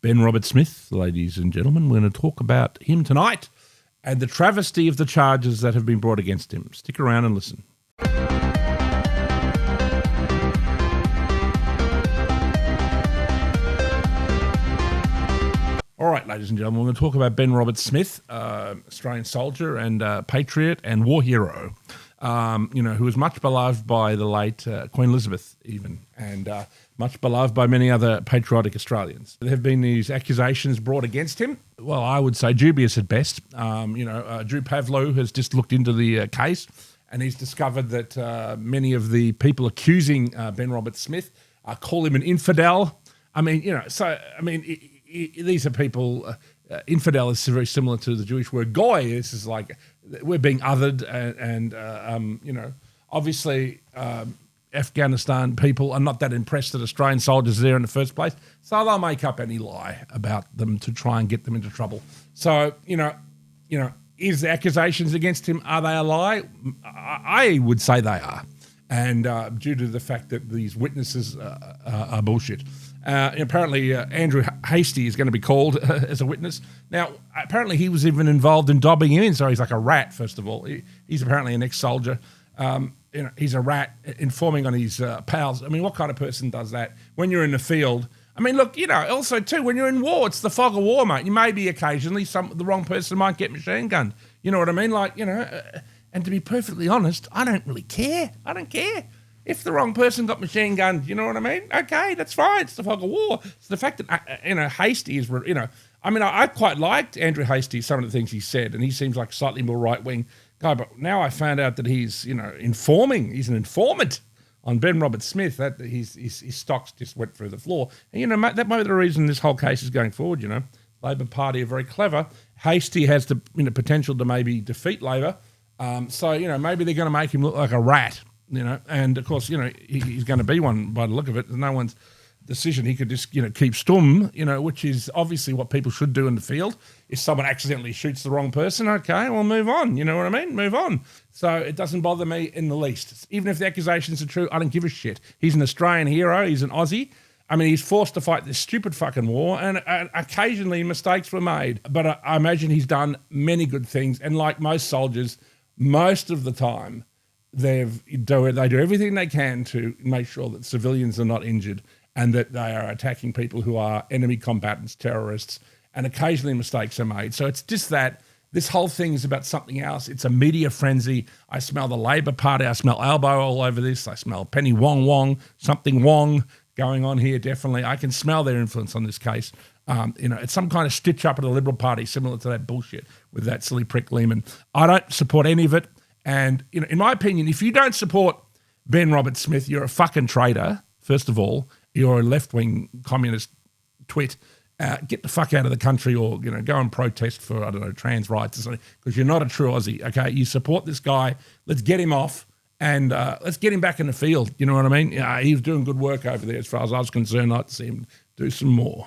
Ben Roberts-Smith, ladies and gentlemen. We're going to talk about him tonight and the travesty of the charges that have been brought against him. Stick around and listen. All right, ladies and gentlemen, we're going to talk about Ben Roberts-Smith, Australian soldier and patriot and war hero, who was much beloved by the late Queen Elizabeth even, and much beloved by many other patriotic Australians. There have been these accusations brought against him. Well, I would say dubious at best. Drew Pavlo has just looked into the case, and he's discovered that many of the people accusing Ben Roberts-Smith call him an infidel. These are people, infidel is very similar to the Jewish word goy. This is like, we're being othered and obviously Afghanistan people are not that impressed that Australian soldiers are there in the first place. So they'll make up any lie about them to try and get them into trouble. So, is the accusations against him, are they a lie? I would say they are. And due to the fact that these witnesses are bullshit. Apparently, Andrew Hastie is going to be called as a witness. Now, apparently he was even involved in dobbing him in, so he's like a rat, first of all. He's apparently an ex-soldier. He's a rat informing on his pals. I mean, what kind of person does that when you're in the field? I mean, look, also too, when you're in war, it's the fog of war, mate. You maybe occasionally the wrong person might get machine gunned. You know what I mean? And to be perfectly honest, I don't really care. I don't care. If the wrong person got machine gunned, you know what I mean? Okay, that's fine. It's the fog of war. It's the fact that, Hastie is, I quite liked Andrew Hastie, some of the things he said, and he seems like a slightly more right-wing guy, but now I found out that he's, informing. He's an informant on Ben Roberts-Smith. That his stocks just went through the floor. And, that might be the reason this whole case is going forward, Labor Party are very clever. Hastie has the potential to maybe defeat Labor. Maybe they're going to make him look like a rat. And of course, he's going to be one by the look of it. There's no one's decision. He could just, keep stum, which is obviously what people should do in the field. If someone accidentally shoots the wrong person, okay, well, move on. You know what I mean? Move on. So it doesn't bother me in the least. Even if the accusations are true, I don't give a shit. He's an Australian hero. He's an Aussie. I mean, he's forced to fight this stupid fucking war, and occasionally mistakes were made. But I imagine he's done many good things. And like most soldiers, most of the time, they do everything they can to make sure that civilians are not injured and that they are attacking people who are enemy combatants, terrorists, and occasionally mistakes are made. So it's just that this whole thing is about something else. It's a media frenzy. I smell the Labor Party. I smell elbow all over this. I smell Penny Wong, something Wong going on here, definitely. I can smell their influence on this case. It's some kind of stitch up of the Liberal Party, similar to that bullshit with that silly prick Lehman. I don't support any of it. And, in my opinion, if you don't support Ben Roberts-Smith, you're a fucking traitor, first of all. You're a left-wing communist twit. Get the fuck out of the country or, go and protest for, trans rights or something, because you're not a true Aussie, okay? You support this guy. Let's get him off and let's get him back in the field. You know what I mean? He was doing good work over there as far as I was concerned. I'd like to see him do some more.